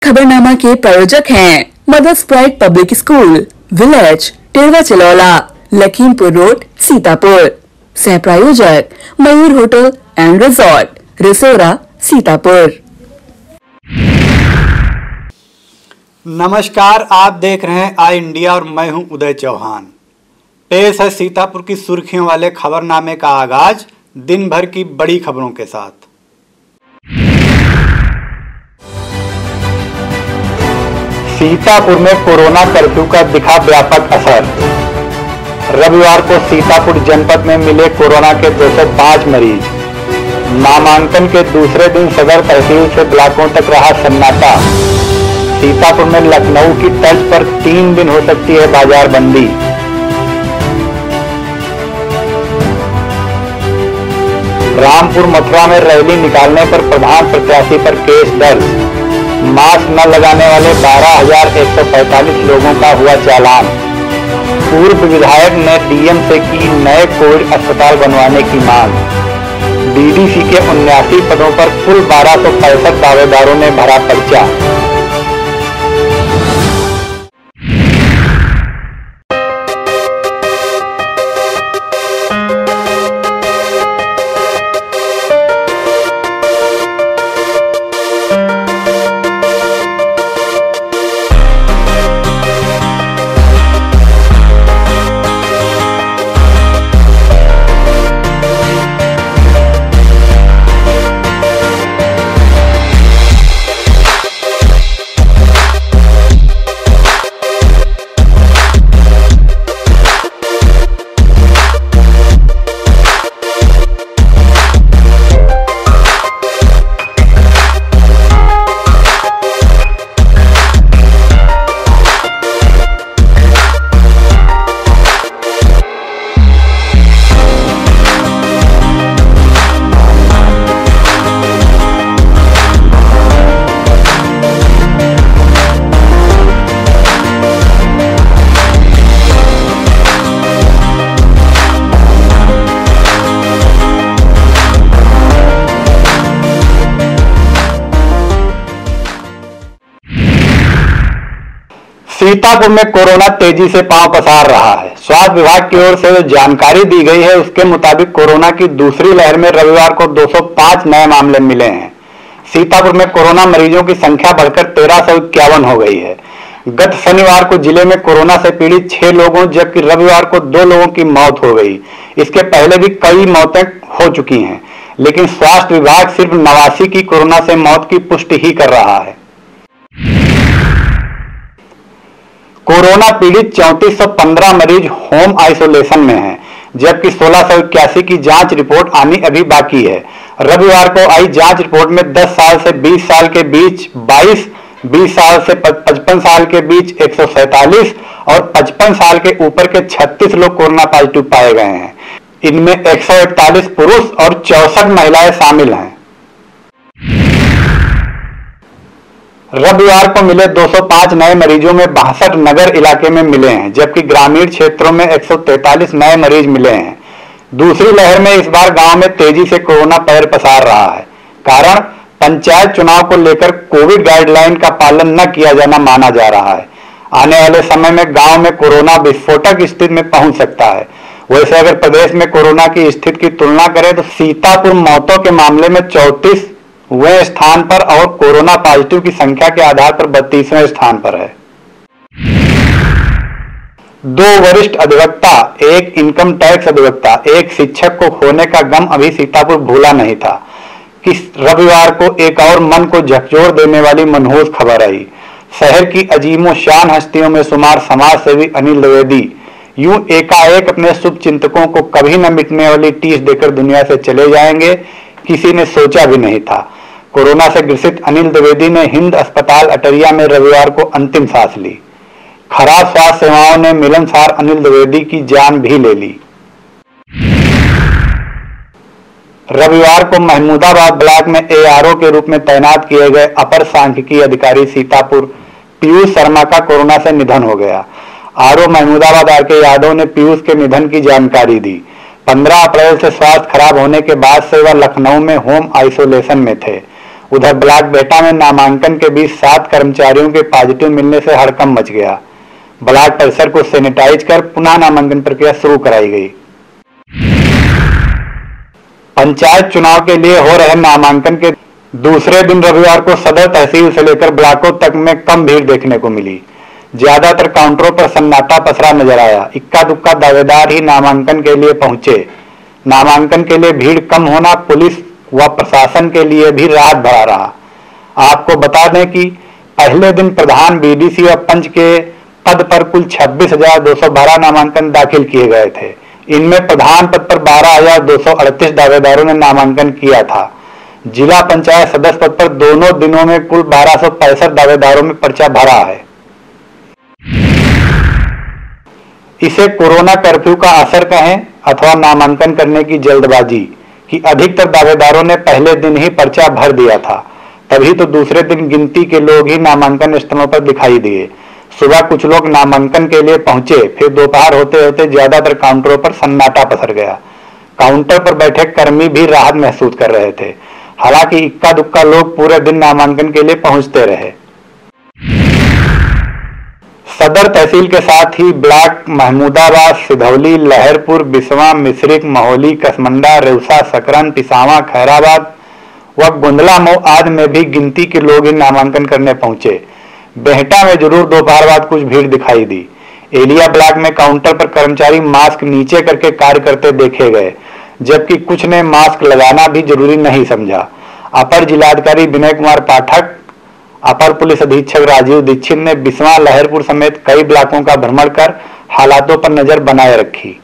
खबरनामा के प्रायोजक हैं mother's pride public school, village Terwa Chilaula, Lakhimpur road, Sitapur. सह प्रायोजक Mayur hotel and resort, Risora, Sitapur. नमस्कार, आप देख रहे हैं आई इंडिया और मैं हूं उदय चौहान। पेश है सीतापुर की सुर्खियों वाले खबरनामे का आगाज दिन भर की बड़ी खबरों के साथ। सीतापुर में कोरोना कर्फ्यू का दिखा व्यापक असर। रविवार को सीतापुर जनपद में मिले कोरोना के 205 मरीज। नामांकन के दूसरे दिन सदर तहसील से ब्लॉकों तक रहा सन्नाटा। सीतापुर में लखनऊ की तर्ज पर 3 दिन हो सकती है बाजारबंदी। रामपुर मथुरा में रैली निकालने पर प्रधान प्रत्याशी पर केस दर्ज। मास्क न लगाने वाले 12,145 लोगों का हुआ चालान। पूर्व विधायक ने डीएम से की नए कोविड अस्पताल बनवाने की मांग। डीडीसी के 79 पदों पर कुल 1265 दावेदारों ने भरा पर्चा। सीतापुर में कोरोना तेजी से पांव पसार रहा है। स्वास्थ्य विभाग की ओर से जो जानकारी दी गई है उसके मुताबिक कोरोना की दूसरी लहर में रविवार को 205 नए मामले मिले हैं। सीतापुर में कोरोना मरीजों की संख्या बढ़कर 1351 हो गई है। गत शनिवार को जिले में कोरोना से पीड़ित 6 लोगों जबकि रविवार को 2 लोगों की मौत हो गई। इसके पहले भी कई मौतें हो चुकी हैं, लेकिन स्वास्थ्य विभाग सिर्फ 89 की कोरोना से मौत की पुष्टि ही कर रहा है। कोरोना पीड़ित 3415 मरीज होम आइसोलेशन में हैं, जबकि 1681 की जांच रिपोर्ट आनी अभी बाकी है। रविवार को आई जांच रिपोर्ट में 10 साल से 20 साल के बीच 22, 20 साल से 55 साल के बीच 147 और 55 साल के ऊपर के 36 लोग कोरोना पॉजिटिव पाए गए हैं। इनमें 141 पुरुष और 64 महिलाएं शामिल हैं। रविवार को मिले 205 नए मरीजों में 62 नगर इलाके में मिले हैं, जबकि ग्रामीण क्षेत्रों में 143 नए मरीज मिले हैं। दूसरी लहर में इस बार गांव में तेजी से कोरोना पैर पसार रहा है। कारण पंचायत चुनाव को लेकर कोविड गाइडलाइन का पालन न किया जाना माना जा रहा है। आने वाले समय में गांव में कोरोना विस्फोटक स्थिति में पहुंच सकता है। वैसे अगर प्रदेश में कोरोना की स्थिति की तुलना करें तो सीतापुर मौतों के मामले में 34वें स्थान पर और कोरोना पॉजिटिव की संख्या के आधार पर 32वें स्थान पर है। 2 वरिष्ठ अधिवक्ता, एक इनकम टैक्स अधिवक्ता, एक शिक्षक को खोने का गम अभी सीतापुर भूला नहीं था कि रविवार को एक और मन को झकझोर देने वाली मनहूस खबर आई। शहर की अजीमो शान हस्तियों में शुमार समाज सेवी अनिल द्विवेदी यूं एकाएक अपने शुभ चिंतकों को कभी न मिटने वाली टीस देकर दुनिया से चले जाएंगे, किसी ने सोचा भी नहीं था। कोरोना से ग्रसित अनिल द्विवेदी ने हिंद अस्पताल अटरिया में रविवार को अंतिम सांस ली। खराब स्वास्थ्य सेवाओं ने मिलनसार अनिल द्विवेदी की जान भी ले ली। रविवार को महमूदाबाद ब्लॉक में एआरओ के रूप में तैनात किए गए अपर सांख्यिकी अधिकारी सीतापुर पीयूष शर्मा का कोरोना से निधन हो गया। RO Mahmudabad R K. यादव ने पीयूष के निधन की जानकारी दी। 15 अप्रैल से स्वास्थ्य खराब होने के बाद से वह लखनऊ में होम आइसोलेशन में थे। उधर ब्लॉक बेहटा में नामांकन के बीच 7 कर्मचारियों के पॉजिटिव मिलने से हड़कंप मच गया। ब्लॉक परिसर को सैनिटाइज कर पुनः नामांकन प्रक्रिया शुरू कराई गई। पंचायत चुनाव के लिए हो रहे नामांकन के दूसरे दिन रविवार को सदर तहसील से लेकर ब्लॉकों तक में कम भीड़ देखने को मिली। ज्यादातर काउंटरों पर सन्नाटा पसरा नजर आया। इक्का दुक्का दावेदार ही नामांकन के लिए पहुंचे। नामांकन के लिए भीड़ कम होना पुलिस व प्रशासन के लिए भी राहत भरा रहा। आपको बता दें कि पहले दिन प्रधान, बीडीसी व पंच के पद पर कुल 26,212 नामांकन दाखिल किए गए थे। इनमें प्रधान पद पर 12,238 दावेदारों ने नामांकन किया था। जिला पंचायत सदस्य पद पर दोनों दिनों में कुल 1265 दावेदारों में पर्चा भरा है। इसे कोरोना कर्फ्यू का असर कहें अथवा नामांकन करने की जल्दबाजी कि अधिकतर दावेदारों ने पहले दिन ही पर्चा भर दिया था, तभी तो दूसरे दिन गिनती के लोग ही नामांकन स्थलों पर दिखाई दिए। सुबह कुछ लोग नामांकन के लिए पहुंचे, फिर दोपहर होते होते ज्यादातर काउंटरों पर सन्नाटा पसर गया। काउंटर पर बैठे कर्मी भी राहत महसूस कर रहे थे। हालांकि इक्का दुक्का लोग पूरे दिन नामांकन के लिए पहुंचते रहे। सदर तहसील के साथ ही ब्लॉक महमूदाबाद, सिधौली, लहरपुर, बिसवा, मिश्रिक, महोली, कसमंडा, रेउसा, सकरन, पिसावा, खैराबाद व गोंदला मऊ आदि में भी गिनती के लोग ही नामांकन करने पहुंचे। बेहटा में जरूर दोपहर बाद कुछ भीड़ दिखाई दी। एलिया ब्लॉक में काउंटर पर कर्मचारी मास्क नीचे करके कार्य करते देखे गए, जबकि कुछ ने मास्क लगाना भी जरूरी नहीं समझा। अपर जिलाधिकारी विनय कुमार पाठक, अपर पुलिस अधीक्षक राजीव दीक्षित ने बिस्वा, लहरपुर समेत कई ब्लॉकों का भ्रमण कर हालातों पर नजर बनाए रखी।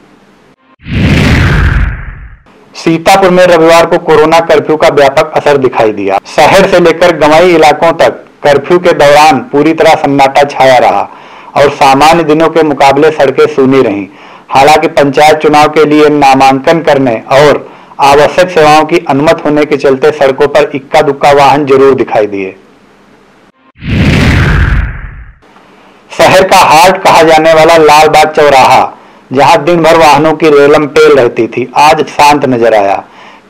सीतापुर में रविवार को कोरोना कर्फ्यू का व्यापक असर दिखाई दिया। शहर से लेकर गंवाई इलाकों तक कर्फ्यू के दौरान पूरी तरह सन्नाटा छाया रहा और सामान्य दिनों के मुकाबले सड़कें सूनी रहीं। हालांकि पंचायत चुनाव के लिए नामांकन करने और आवश्यक सेवाओं की अनुमति होने के चलते सड़कों पर इक्का दुक्का वाहन जरूर दिखाई दिए। शहर का हार्ट कहा जाने वाला लाल बाग चौराहा, जहां दिन भर वाहनों की रेलम पेल रहती थी, आज शांत नजर आया।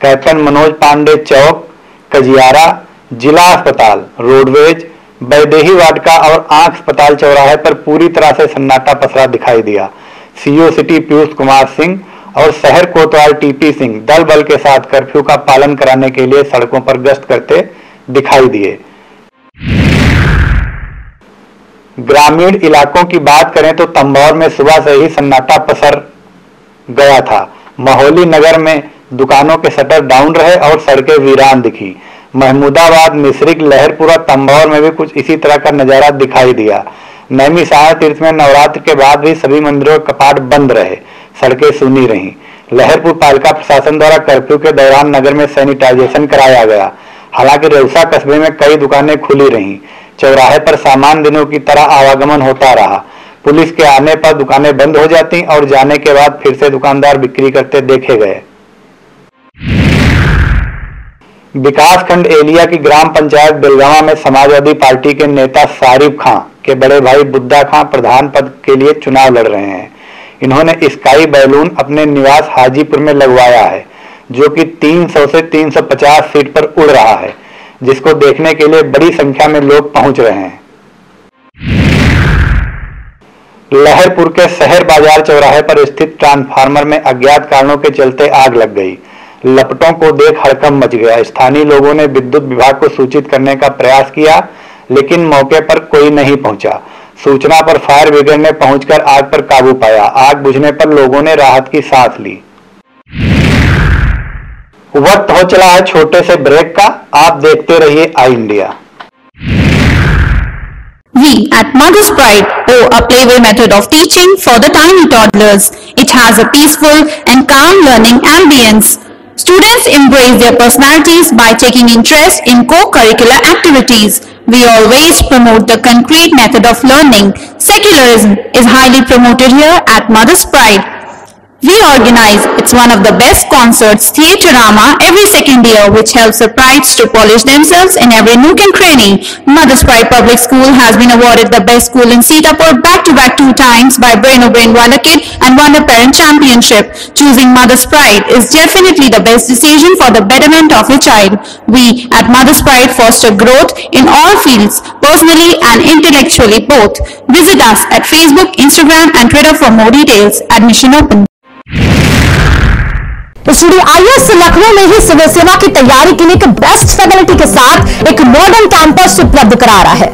कैप्टन मनोज पांडे चौक, कजियारा, जिला अस्पताल, रोडवेज, बैदेही वाटिका और आंख अस्पताल चौराहे पर पूरी तरह से सन्नाटा पसरा दिखाई दिया। सीओ सिटी पीयूष कुमार सिंह और शहर कोतवाल टीपी सिंह दल बल के साथ कर्फ्यू का पालन कराने के लिए सड़कों पर गश्त करते दिखाई दिए। ग्रामीण इलाकों की बात करें तो तंबौर में सुबह से ही सन्नाटा पसर गया था। महोली नगर में दुकानों के शटर डाउन रहे और सड़कें वीरान दिखी। महमूदाबाद, मिश्रिक, लहरपुरा, तंबौर में भी कुछ इसी तरह का नजारा दिखाई दिया। नैमिषारण्य तीर्थ में नवरात्र के बाद भी सभी मंदिरों के कपाट बंद रहे, सड़कें सूनी रहीं। लहरपुर पालिका प्रशासन द्वारा कर्फ्यू के दौरान नगर में सैनिटाइजेशन कराया गया। हालांकि रेउसा कस्बे में कई दुकानें खुली रहीं। चौराहे पर सामान्य दिनों की तरह आवागमन होता रहा। पुलिस के आने पर दुकानें बंद हो जाती और जाने के बाद फिर से दुकानदार बिक्री करते देखे गए। विकासखंड एलिया की ग्राम पंचायत बेलगावा में समाजवादी पार्टी के नेता सारिफ खां के बड़े भाई बुद्धा खां प्रधान पद के लिए चुनाव लड़ रहे हैं। इन्होंने स्काई बैलून अपने निवास हाजीपुर में लगवाया है, जो कि 300 से 350 फीट पर उड़ रहा है, जिसको देखने के लिए बड़ी संख्या में लोग पहुंच रहे हैं। लहरपुर के शहर बाजार चौराहे पर स्थित ट्रांसफार्मर में अज्ञात कारणों के चलते आग लग गई। लपटों को देख हड़कंप मच गया। स्थानीय लोगों ने विद्युत विभाग को सूचित करने का प्रयास किया, लेकिन मौके पर कोई नहीं पहुंचा। सूचना पर फायर ब्रिगेड ने पहुंचकर आग पर काबू पाया। आग बुझने पर लोगों ने राहत की सांस ली। वक्त हो चला है छोटे से ब्रेक का। आप देखते रहिए आई India. We at Mother's Pride owe a playway method of teaching for the tiny toddlers. It has a peaceful and calm learning ambience. Students embrace their personalities by taking interest in co-curricular activities. We always promote the concrete method of learning. Secularism is highly promoted here at Mother's Pride. We organize, it's one of the best concerts, Theaterama, every second year, which helps the prides to polish themselves in every nook and cranny. Mother's Pride Public School has been awarded the best school in Sitapur back-to-back 2 times by Brain O Brain Wonder Kid and Wonder Parent Championship. Choosing Mother's Pride is definitely the best decision for the betterment of your child. We at Mother's Pride foster growth in all fields, personally and intellectually both. Visit us at Facebook, Instagram and Twitter for more details. Admission open. Studio IAS Lucknow में ही civil सेवा की तैयारी के लिए एक best facility के साथ एक मॉडर्न कैंपस उपलब्ध करा रहा है।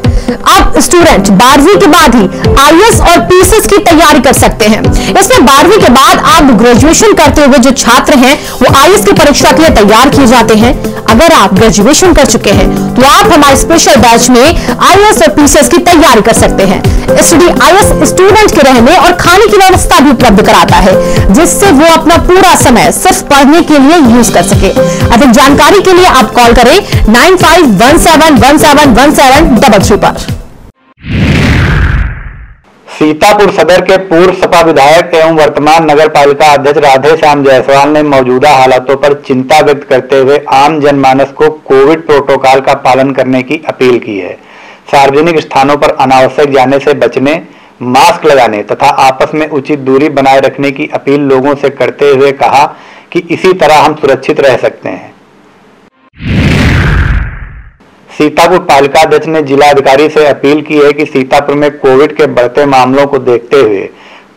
अब स्टूडेंट 12वीं के बाद ही आईएएस और पीसीएस की तैयारी कर सकते हैं। इसमें 12वीं के बाद आप ग्रेजुएशन करते हुए जो छात्र हैं वो आईएएस की परीक्षा के लिए तैयार किए जाते हैं। अगर आप ग्रेजुएशन कर चुके हैं तो आप हमारे स्पेशल बैच में आईएएस और पीसीएस की तैयारी कर सकते हैं। स्टूडियो आईएएस स्टूडेंट के रहने और खाने की व्यवस्था भी उपलब्ध कराता है, जिससे वो अपना पूरा समय सिर्फ पढ़ने के लिए यूज कर सके। अधिक जानकारी के लिए आप कॉल करें 9517171733 पर। सीतापुर सदर के पूर्व सपा विधायक एवं वर्तमान नगर पालिका अध्यक्ष राधे श्याम जायसवाल ने मौजूदा हालातों पर चिंता व्यक्त करते हुए आम जनमानस को कोविड प्रोटोकॉल का पालन करने की अपील की है। सार्वजनिक स्थानों पर अनावश्यक जाने से बचने, मास्क लगाने तथा आपस में उचित दूरी बनाए रखने की अपील लोगों से करते हुए कहा कि इसी तरह हम सुरक्षित रह सकते हैं। सीतापुर पालिका अध्यक्ष ने जिलाधिकारी से अपील की है कि सीतापुर में कोविड के बढ़ते मामलों को देखते हुए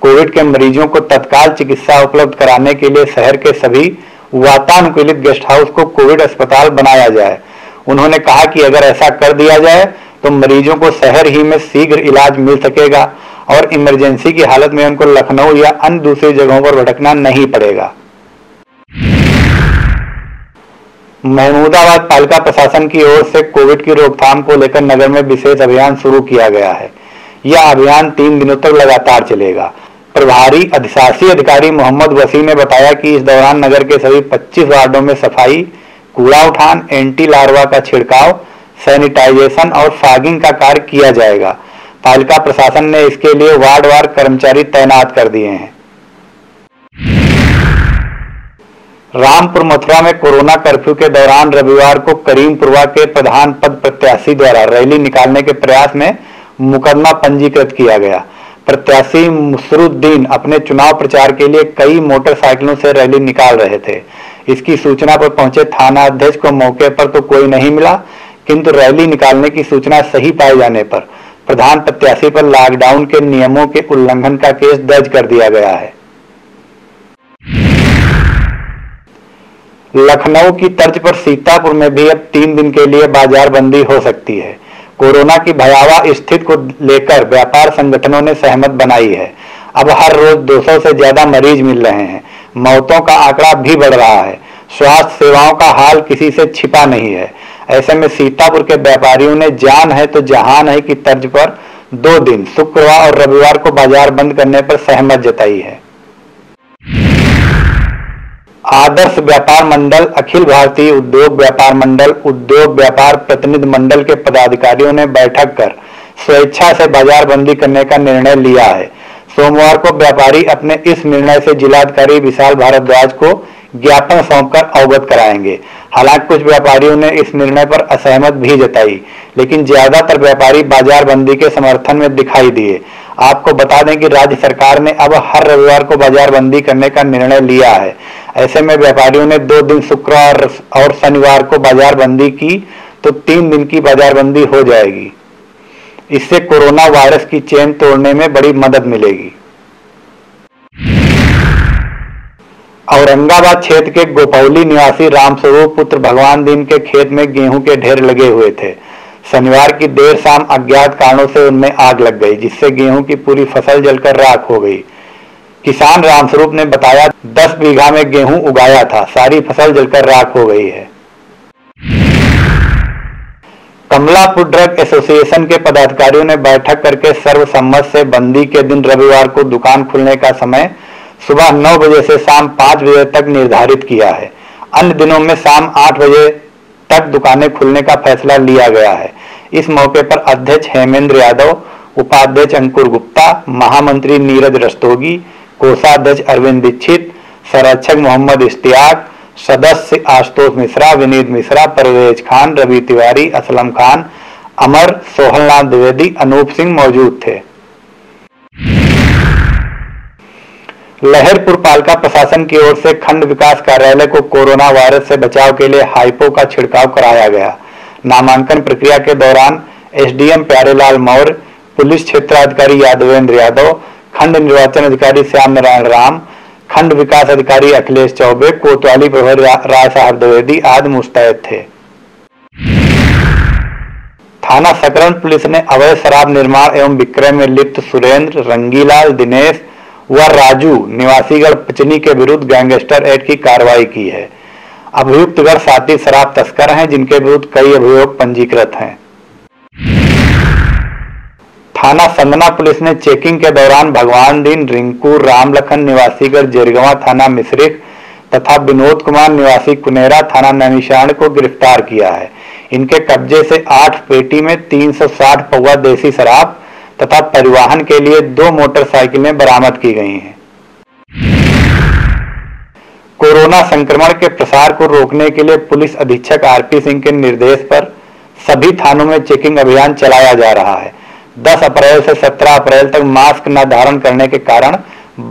कोविड के मरीजों को तत्काल चिकित्सा उपलब्ध कराने के लिए शहर के सभी वातानुकूलित गेस्ट हाउस को कोविड अस्पताल बनाया जाए। उन्होंने कहा कि अगर ऐसा कर दिया जाए तो मरीजों को शहर ही में शीघ्र इलाज मिल सकेगा और इमरजेंसी की हालत में उनको लखनऊ या अन्य दूसरी जगहों पर भटकना नहीं पड़ेगा। महमूदाबाद पालिका प्रशासन की ओर से कोविड की रोकथाम को लेकर नगर में विशेष अभियान शुरू किया गया है। यह अभियान 3 दिनों तक लगातार चलेगा। प्रभारी अधिशासी अधिकारी मोहम्मद वसी ने बताया कि इस दौरान नगर के सभी 25 वार्डों में सफाई, कूड़ा उठान, एंटी लार्वा का छिड़काव, सैनिटाइजेशन और फॉगिंग का कार्य किया जाएगा। पालिका प्रशासन ने इसके लिए वार्डवार कर्मचारी तैनात कर दिए हैं। रामपुर मथुरा में कोरोना कर्फ्यू के दौरान रविवार को करीमपुरवा के प्रधान पद प्रत्याशी द्वारा रैली निकालने के प्रयास में मुकदमा पंजीकृत किया गया। प्रत्याशी मुसरुद्दीन अपने चुनाव प्रचार के लिए कई मोटरसाइकिलों से रैली निकाल रहे थे। इसकी सूचना पर पहुंचे थाना अध्यक्ष को मौके पर तो कोई नहीं मिला, किंतु रैली निकालने की सूचना सही पाए जाने पर प्रधान प्रत्याशी पर लॉकडाउन के नियमों के उल्लंघन का केस दर्ज कर दिया गया है। लखनऊ की तर्ज पर सीतापुर में भी अब 3 दिन के लिए बाजारबंदी हो सकती है। कोरोना की भयावह स्थिति को लेकर व्यापार संगठनों ने सहमत बनाई है। अब हर रोज 200 से ज्यादा मरीज मिल रहे हैं। मौतों का आंकड़ा भी बढ़ रहा है। स्वास्थ्य सेवाओं का हाल किसी से छिपा नहीं है। ऐसे में सीतापुर के व्यापारियों ने जान है तो जहान है की तर्ज पर 2 दिन शुक्रवार और रविवार को बाजार बंद करने पर सहमत जताई है। आदर्श व्यापार मंडल, अखिल भारतीय उद्योग व्यापार मंडल, उद्योग व्यापार प्रतिनिधि मंडल के पदाधिकारियों ने बैठक कर स्वेच्छा से बाजारबंदी करने का निर्णय लिया है। सोमवार को व्यापारी अपने इस निर्णय से जिलाधिकारी विशाल भारद्वाज को ज्ञापन सौंपकर अवगत कराएंगे। हालांकि कुछ व्यापारियों ने इस निर्णय पर असहमत भी जताई, लेकिन ज्यादातर व्यापारी बाजारबंदी के समर्थन में दिखाई दिए। आपको बता दें कि राज्य सरकार ने अब हर रविवार को बाजारबंदी करने का निर्णय लिया है। ऐसे में व्यापारियों ने 2 दिन शुक्रवार और शनिवार को बाजारबंदी की तो 3 दिन की बाजारबंदी हो जाएगी। इससे कोरोना वायरस की चेन तोड़ने में बड़ी मदद मिलेगी। औरंगाबाद क्षेत्र के गोपौली निवासी रामस्वरूप पुत्र भगवान दीन के खेत में गेहूं के ढेर लगे हुए थे। शनिवार की देर शाम अज्ञात कारणों से उनमें आग लग गई, जिससे गेहूं की पूरी फसल जलकर राख हो गई। किसान रामस्वरूप ने बताया 10 बीघा में गेहूं उगाया था, सारी फसल जलकर राख हो गई है। कमलापुर ड्रग एसोसिएशन के पदाधिकारियों ने बैठक करके सर्वसम्मत से बंदी के दिन रविवार को दुकान खुलने का समय सुबह 9 बजे से शाम 5 बजे तक निर्धारित किया है। अन्य दिनों में शाम 8 बजे तक दुकानें खुलने का फैसला लिया गया है। इस मौके पर अध्यक्ष हेमेंद्र यादव, उपाध्यक्ष अंकुर गुप्ता, महामंत्री नीरज रस्तोगी, कोषाध्यक्ष अरविंद दीक्षित, संरक्षक मोहम्मद इश्तियाक, सदस्य आशुतोष मिश्रा, विनीत मिश्रा, परवेज खान, रवि तिवारी, असलम खान, अमर, सोहलनाथ द्विवेदी, अनूप सिंह मौजूद थे। लहरपुर पालिका प्रशासन की ओर से खंड विकास कार्यालय को कोरोना वायरस से बचाव के लिए हाइपो का छिड़काव कराया गया। नामांकन प्रक्रिया के दौरान एसडीएम प्यारेलाल मौर्य, पुलिस क्षेत्राधिकारी यादवेंद्र यादव, खंड निर्वाचन अधिकारी श्याम नारायण राम, खंड विकास अधिकारी अखिलेश चौबे, कोतवाली प्रभारी राय साहब द्विवेदी आदि मुस्तैद थे। थाना सकरन पुलिस ने अवैध शराब निर्माण एवं विक्रय में लिप्त सुरेंद्र, रंगीलाल, दिनेश व राजू निवासीगढ़ पचनी के विरुद्ध गैंगस्टर एक्ट की कार्रवाई की है। अभियुक्तगढ़ साथी शराब तस्कर हैं, जिनके विरुद्ध कई अभियोग पंजीकृत हैं। थाना संगना पुलिस ने चेकिंग के दौरान भगवान दीन, रिंकू, राम लखन निवासीगढ़ जेरगवा थाना मिश्रिक तथा विनोद कुमार निवासी कुनेरा थाना नैमिषारण्य को गिरफ्तार किया है। इनके कब्जे से 8 पेटी में 360 पौवा देसी शराब तथा परिवहन के लिए 2 मोटरसाइकिलें बरामद की गई हैं। कोरोना संक्रमण के प्रसार को रोकने के लिए पुलिस अधीक्षक आरपी सिंह के निर्देश पर सभी थानों में चेकिंग अभियान चलाया जा रहा है। 10 अप्रैल से 17 अप्रैल तक मास्क न धारण करने के कारण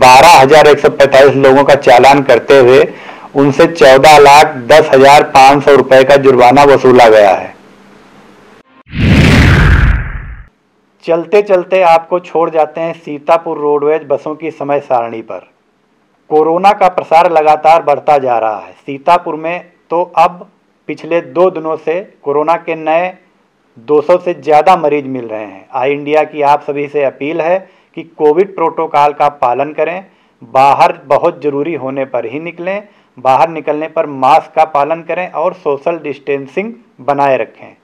12,145 लोगों का चालान करते हुए उनसे 14,10,500 रुपए का जुर्माना वसूला गया है। चलते चलते आपको छोड़ जाते हैं सीतापुर रोडवेज बसों की समय सारणी पर। कोरोना का प्रसार लगातार बढ़ता जा रहा है। सीतापुर में तो अब पिछले 2 दिनों से कोरोना के नए 200 से ज़्यादा मरीज मिल रहे हैं। आई इंडिया की आप सभी से अपील है कि कोविड प्रोटोकॉल का पालन करें, बाहर बहुत ज़रूरी होने पर ही निकलें, बाहर निकलने पर मास्क का पालन करें और सोशल डिस्टेंसिंग बनाए रखें।